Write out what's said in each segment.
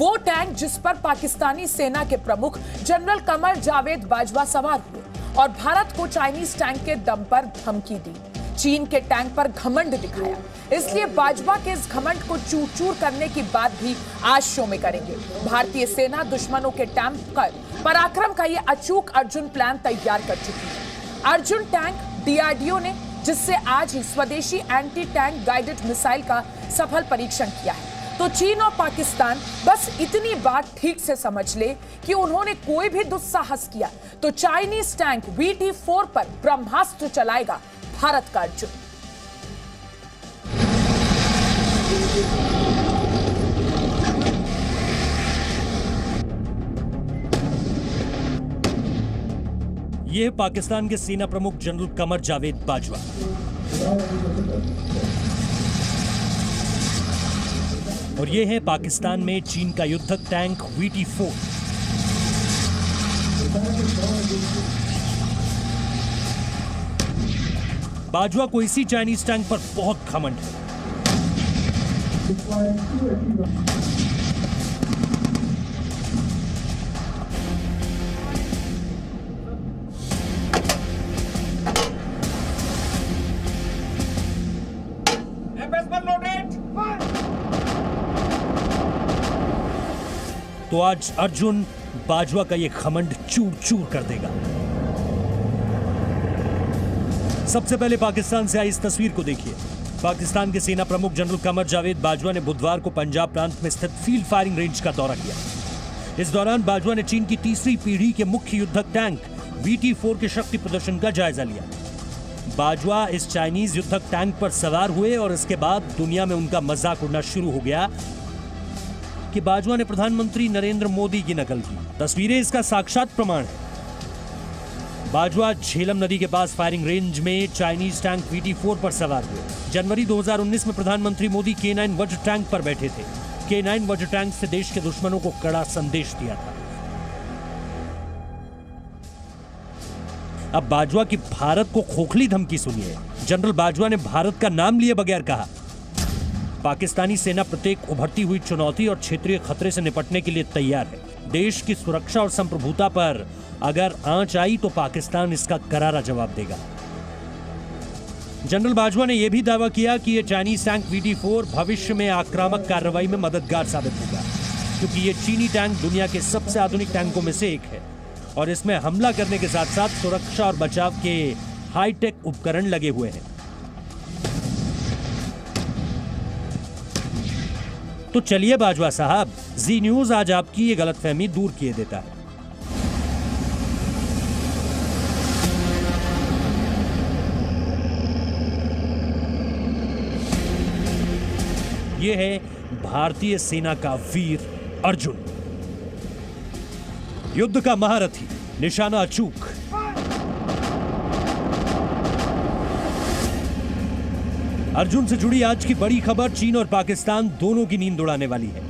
वो टैंक जिस पर पाकिस्तानी सेना के प्रमुख जनरल कमर जावेद बाजवा सवार हुए और भारत को चाइनीज टैंक के दम पर धमकी दी, चीन के टैंक पर घमंड दिखाया। इसलिए बाजवा के इस घमंड को चूर चूर करने की बात भी आज शो में करेंगे। भारतीय सेना दुश्मनों के टैंक पर पराक्रम का ये अचूक अर्जुन प्लान तैयार कर चुकी है। अर्जुन टैंक डीआरडीओ ने, जिससे आज ही स्वदेशी एंटी टैंक गाइडेड मिसाइल का सफल परीक्षण किया है। तो चीन और पाकिस्तान बस इतनी बात ठीक से समझ ले कि उन्होंने कोई भी दुस्साहस किया तो चाइनीज टैंक VT-4 पर ब्रह्मास्त्र चलाएगा भारत का अर्जुन। यह है पाकिस्तान के सेना प्रमुख जनरल कमर जावेद बाजवा। और यह है पाकिस्तान में चीन का युद्धक टैंक VT-4। बाजवा को इसी चाइनीज टैंक पर बहुत घमंड है। तो आज अर्जुन बाजवा का यह घमंड चूर चूर कर देगा। सबसे पहले पाकिस्तान से आई इस तस्वीर को देखिए। पाकिस्तान के सेना प्रमुख जनरल कमर जावेद बाजवा ने बुधवार को पंजाब प्रांत में स्थित फील्ड फायरिंग रेंज का दौरा किया। इस दौरान बाजवा ने चीन की तीसरी पीढ़ी के मुख्य युद्धक टैंक VT-4 के शक्ति प्रदर्शन का जायजा लिया। बाजवा इस चाइनीज युद्धक टैंक पर सवार हुए और इसके बाद दुनिया में उनका मजाक उड़ना शुरू हो गया कि बाजवा ने प्रधानमंत्री नरेंद्र मोदी की नकल की। तस्वीरें इसका साक्षात प्रमाण है। बाजवा झेलम नदी के पास फायरिंग रेंज में चाइनीज टैंक VT-4 पर सवार हुए। जनवरी 2019 में प्रधानमंत्री मोदी K9 वज्र टैंक पर बैठे थे। K9 वज्र टैंक से देश के दुश्मनों को कड़ा संदेश दिया था। अब बाजवा की भारत को खोखली धमकी सुनिए। जनरल बाजवा ने भारत का नाम लिए बगैर कहा, पाकिस्तानी सेना प्रत्येक उभरती हुई चुनौती और क्षेत्रीय खतरे से निपटने के लिए तैयार है। देश की सुरक्षा और संप्रभुता पर अगर आंच आई तो पाकिस्तान इसका करारा जवाब देगा। जनरल बाजवा ने यह भी दावा किया कि यह चाइनीज टैंक VT-4 भविष्य में आक्रामक कार्रवाई में मददगार साबित होगा, क्योंकि यह चीनी टैंक दुनिया के सबसे आधुनिक टैंकों में से एक है और इसमें हमला करने के साथ साथ सुरक्षा और बचाव के हाईटेक उपकरण लगे हुए हैं। तो चलिए बाजवा साहब, जी न्यूज आज आपकी ये गलतफहमी दूर किए देता है। यह है भारतीय सेना का वीर अर्जुन, युद्ध का महारथी, निशाना अचूक। अर्जुन से जुड़ी आज की बड़ी खबर चीन और पाकिस्तान दोनों की नींद उड़ाने वाली है।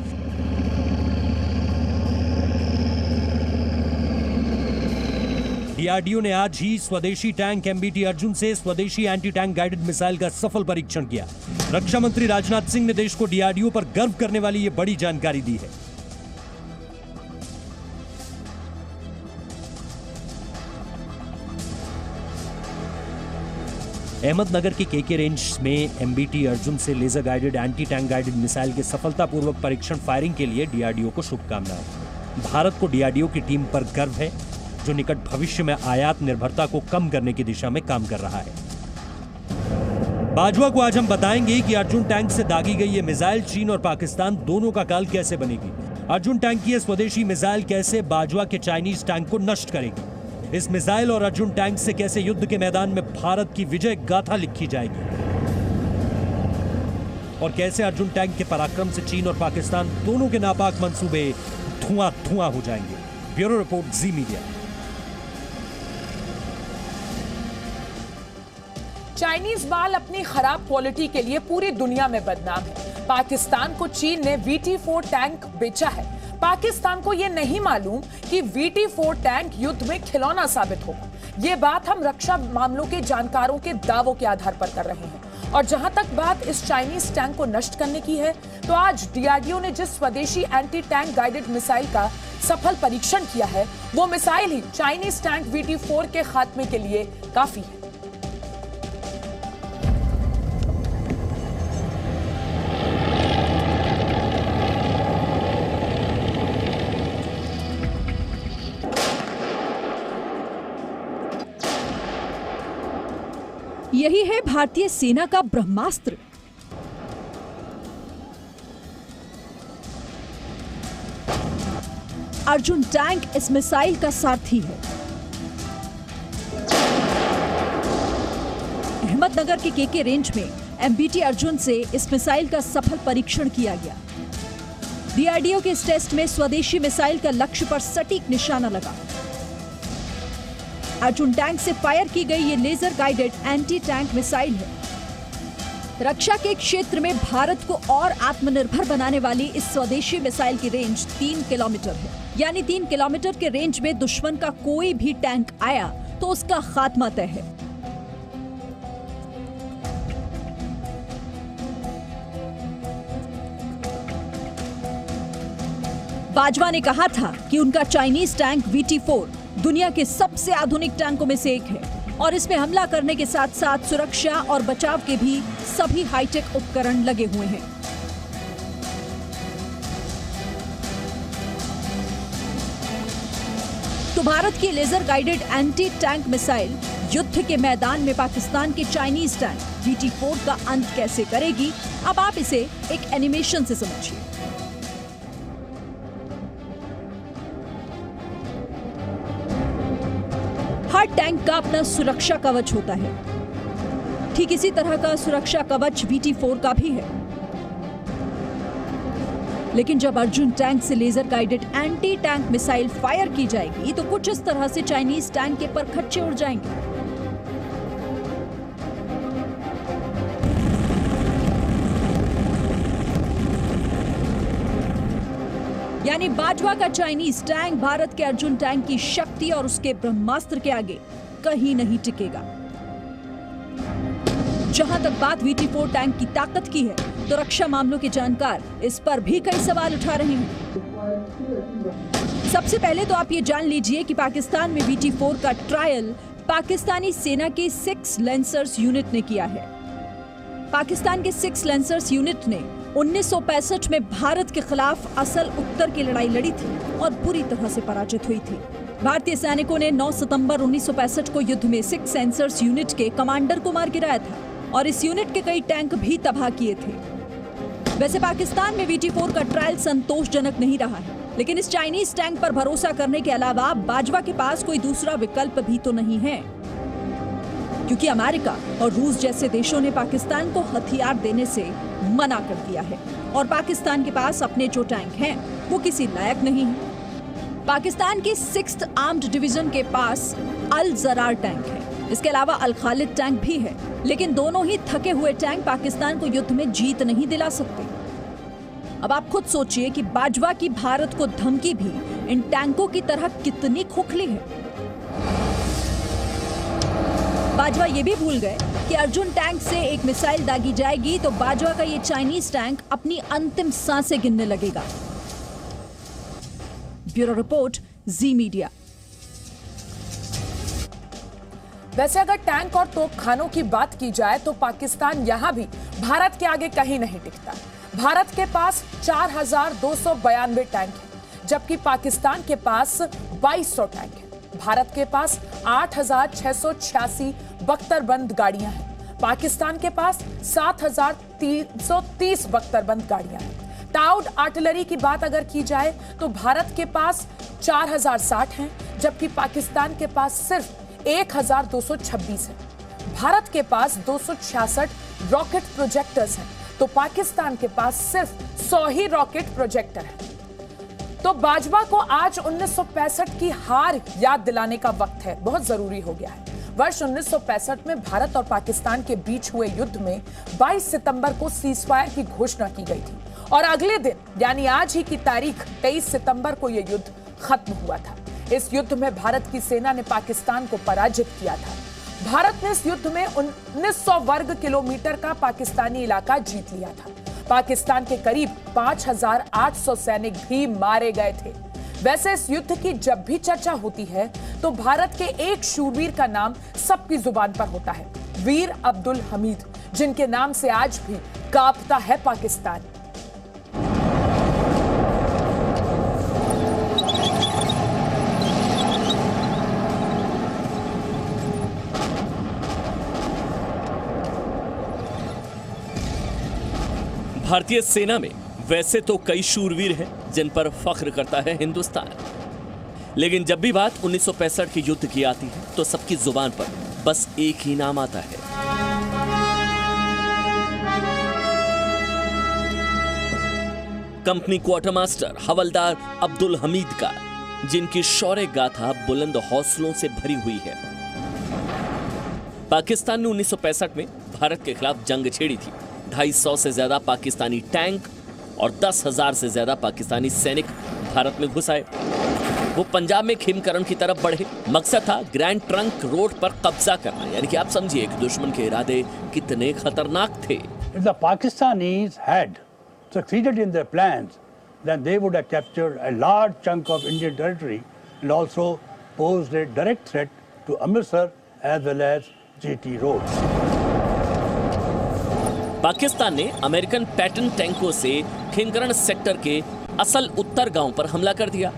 डीआरडीओ ने आज ही स्वदेशी टैंक MBT अर्जुन से स्वदेशी एंटी टैंक गाइडेड मिसाइल का सफल परीक्षण किया। रक्षा मंत्री राजनाथ सिंह ने देश को डीआरडीओ पर गर्व करने वाली यह बड़ी जानकारी दी है। अहमदनगर के KK रेंज में MBT अर्जुन से laser guided anti tank guided missile के सफलतापूर्वक परीक्षण फायरिंग के लिए डीआरडीओ को शुभकामनाएं। भारत को डीआरडीओ की टीम पर गर्व है, जो निकट भविष्य में आयात निर्भरता को कम करने की दिशा में काम कर रहा है। बाजवा को आज हम बताएंगे कि अर्जुन टैंक से दागी गई ये मिसाइल चीन और पाकिस्तान दोनों का काल कैसे बनेगी। अर्जुन टैंक की स्वदेशी मिसाइल कैसे बाजवा के चाइनीज टैंक को नष्ट करेगी। इस मिसाइल और अर्जुन टैंक से कैसे युद्ध के मैदान में भारत की विजय गाथा लिखी जाएगी और कैसे अर्जुन टैंक के पराक्रम से चीन और पाकिस्तान दोनों के नापाक मंसूबे धुआं धुआं हो जाएंगे। ब्यूरो रिपोर्ट, जी मीडिया। चाइनीज माल अपनी खराब क्वालिटी के लिए पूरी दुनिया में बदनाम है। पाकिस्तान को चीन ने VT-4 टैंक बेचा है। पाकिस्तान को यह नहीं मालूम कि VT-4 टैंक युद्ध में खिलौना साबित होगा। ये बात हम रक्षा मामलों के जानकारों के दावों के आधार पर कर रहे हैं। और जहां तक बात इस चाइनीज टैंक को नष्ट करने की है, तो आज डीआरडीओ ने जिस स्वदेशी एंटी टैंक गाइडेड मिसाइल का सफल परीक्षण किया है, वो मिसाइल ही चाइनीज टैंक VT-4 के खात्मे के लिए काफी है। यही है भारतीय सेना का ब्रह्मास्त्र। अर्जुन टैंक इस मिसाइल का सारथी है। अहमदनगर के केके रेंज में MBT अर्जुन से इस मिसाइल का सफल परीक्षण किया गया। डीआरडीओ के इस टेस्ट में स्वदेशी मिसाइल का लक्ष्य पर सटीक निशाना लगा। अर्जुन टैंक से फायर की गई ये laser guided anti tank missile है। रक्षा के क्षेत्र में भारत को और आत्मनिर्भर बनाने वाली इस स्वदेशी मिसाइल की रेंज 3 किलोमीटर है। यानी 3 किलोमीटर के रेंज में दुश्मन का कोई भी टैंक आया तो उसका खात्मा तय है। बाजवा ने कहा था कि उनका चाइनीज टैंक VT-4 दुनिया के सबसे आधुनिक टैंकों में से एक है और इसमें हमला करने के साथ साथ सुरक्षा और बचाव के भी सभी हाईटेक उपकरण लगे हुए हैं। तो भारत की laser guided anti tank missile युद्ध के मैदान में पाकिस्तान के चाइनीज टैंक VT-4 का अंत कैसे करेगी, अब आप इसे एक एनिमेशन से समझिए। हर टैंक का अपना सुरक्षा कवच होता है। ठीक इसी तरह का सुरक्षा कवच VT-4 का भी है। लेकिन जब अर्जुन टैंक से laser guided anti tank missile fire की जाएगी तो कुछ इस तरह से चाइनीज टैंक के परखच्चे उड़ जाएंगे। यानी बाजवा का चाइनीज टैंक भारत के अर्जुन टैंक की शक्ति और उसके ब्रह्मास्त्र के आगे कहीं नहीं टिकेगा। जहां तक बात VT-4 टैंक की ताकत की है, तो रक्षा मामलों के जानकार इस पर भी कई सवाल उठा रहे हैं। सबसे पहले तो आप ये जान लीजिए कि पाकिस्तान में VT-4 का ट्रायल पाकिस्तानी सेना के 6 लेंसर्स यूनिट ने किया है। पाकिस्तान के 6 लेंसर्स यूनिट ने 1965 में भारत के खिलाफ असल उत्तर की लड़ाई लड़ी थी और बुरी तरह से पराजित हुई थी। भारतीय सैनिकों ने 9 सितंबर 1965 को युद्ध में 6 सेंसर्स यूनिट के कमांडर को मार गिराया था और इस यूनिट के कई टैंक भी तबाह किए थे। वैसे पाकिस्तान में VT-4 का ट्रायल संतोषजनक नहीं रहा है, लेकिन इस चाइनीज टैंक पर भरोसा करने के अलावा बाजवा के पास कोई दूसरा विकल्प भी तो नहीं है, क्योंकि अमेरिका और रूस जैसे देशों ने पाकिस्तान को हथियार देने से मना कर दिया है और पाकिस्तान के पास अपने जो टैंक हैं वो किसी लायक नहीं है। पाकिस्तान के 6th आर्म्ड डिवीजन के पास अल जरार टैंक है। इसके अलावा अल खालिद टैंक भी है, लेकिन दोनों ही थके हुए टैंक पाकिस्तान को युद्ध में जीत नहीं दिला सकते। अब आप खुद सोचिए कि बाजवा की भारत को धमकी भी इन टैंकों की तरह कितनी खोखली है। बाजवा ये भी भूल गए कि अर्जुन टैंक से एक मिसाइल दागी जाएगी तो बाजवा का ये चाइनीज टैंक अपनी अंतिम सांसें गिनने लगेगा। ब्यूरो रिपोर्ट, जी मीडिया। वैसे अगर टैंक और तोपखानों की बात की जाए तो पाकिस्तान यहां भी भारत के आगे कहीं नहीं टिकता। भारत के पास 4292 टैंक है, जबकि पाकिस्तान के पास 2200 टैंक है। भारत के पास 8686 बख्तरबंद गाड़ियां हैं, पाकिस्तान के पास 7330 बख्तरबंद गाड़ियां हैं। टाउड आर्टिलरी की बात अगर की जाए तो भारत के पास 4060 हैं, जबकि पाकिस्तान के पास सिर्फ 1226 है। भारत के पास 266 रॉकेट प्रोजेक्टर्स हैं, तो पाकिस्तान के पास सिर्फ 100 ही रॉकेट प्रोजेक्टर हैं। तो बाजवा को आज 1965 की हार याद दिलाने का वक्त है, बहुत जरूरी हो गया है। वर्ष 1965 में भारत और पाकिस्तान के बीच हुए युद्ध में 22 सितंबर को सीजफायर की घोषणा की गई थी और अगले दिन यानी आज ही की तारीख 23 सितंबर को यह युद्ध खत्म हुआ था। इस युद्ध में भारत की सेना ने पाकिस्तान को पराजित किया था। भारत ने इस युद्ध में 1900 वर्ग किलोमीटर का पाकिस्तानी इलाका जीत लिया था। पाकिस्तान के करीब 5800 सैनिक भी मारे गए थे। वैसे इस युद्ध की जब भी चर्चा होती है तो भारत के एक शूरवीर का नाम सबकी जुबान पर होता है, वीर अब्दुल हमीद, जिनके नाम से आज भी कांपता है पाकिस्तान। भारतीय सेना में वैसे तो कई शूरवीर हैं जिन पर फख्र करता है हिंदुस्तान, लेकिन जब भी बात 1965 के युद्ध की आती है तो सबकी जुबान पर बस एक ही नाम आता है, कंपनी क्वार्टर मास्टर हवलदार अब्दुल हमीद का, जिनकी शौर्य गाथा बुलंद हौसलों से भरी हुई है। पाकिस्तान ने 1965 में भारत के खिलाफ जंग छेड़ी थी। 250 से ज्यादा पाकिस्तानी टैंक और 10,000 से ज्यादा पाकिस्तानी सैनिक भारत में घुस आए। वो पंजाब में खिमकरण की तरफ बढ़े। मकसद था ग्रैंड ट्रंक रोड पर कब्जा करना, यानी कि आप समझिए कि दुश्मन के इरादे कितने खतरनाक थे। If the Pakistanis had succeeded in their plans, then they would have captured a large chunk of Indian territory and also posed a direct threat to Amritsar as well as GT Road. Pakistan ने American pattern टैंकों से खिमकरण sector के असल उत्तर गांव पर हमला कर दिया।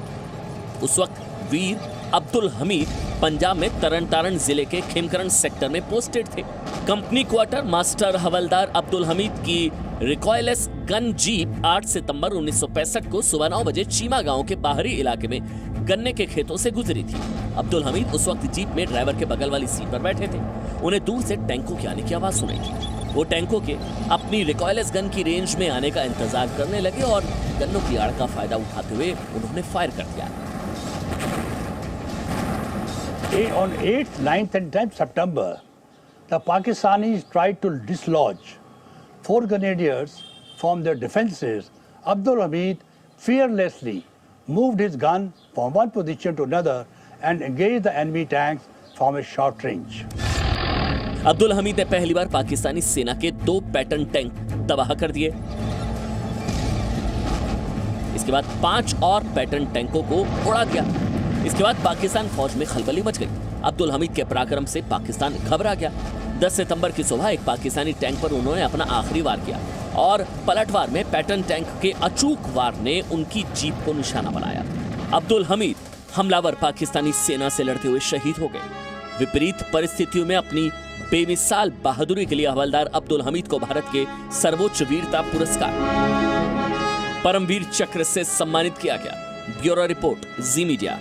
उस वक्त वीर अब्दुल हमीद पंजाब में तरन तारण जिले के खिमकरण सेक्टर में पोस्टेड थे। कंपनी क्वार्टर मास्टर हवलदार अब्दुल हमीद की रिकॉयलेस गन जीप 8 सितंबर 1965 को सुबह 9 बजे चीमा गांव के बाहरी इलाके में गन्ने के खेतों से गुजरी थी। अब्दुल हमीद उस वक्त जीप में ड्राइवर के बगल वाली सीट पर बैठे थे। उन्हें दूर से टैंकों के आने की आवाज सुनाई थी। वो टैंकों के अपनी रिकॉयलेस गन की रेंज में आने का इंतजार करने लगे और गन्नों की आड़ का फायदा उठाते हुए उन्होंने फायर कर दिया। On 8th, 9th and 10th September, the Pakistanis tried to dislodge 4 grenadiers from their defenses. Abdul Hamid fearlessly moved his gun from one position to another and engaged the enemy tanks from a short range. Abdul Hamid ने पहली बार पाकिस्तानी सेना के 2 Patton tank तबाह कर दिए। इसके बाद 5 और पैटर्न टैंकों को उड़ा दिया। इसके बाद पाकिस्तान फौज में खलबली मच गई। अब्दुल हमीद के पराक्रम से पाकिस्तान घबरा गया। 10 सितंबर की सुबह एक पाकिस्तानी टैंक पर उन्होंने अपना आखिरी वार किया और पलटवार में पैटर्न टैंक के अचूक वार ने उनकी जीप को निशाना बनाया। अब्दुल हमीद हमलावर पाकिस्तानी सेना से लड़ते हुए शहीद हो गए। विपरीत परिस्थितियों में अपनी बेमिसाल बहादुरी के लिए हवलदार अब्दुल हमीद को भारत के सर्वोच्च वीरता पुरस्कार परमवीर चक्र से सम्मानित किया गया। ब्यूरो रिपोर्ट, जी मीडिया।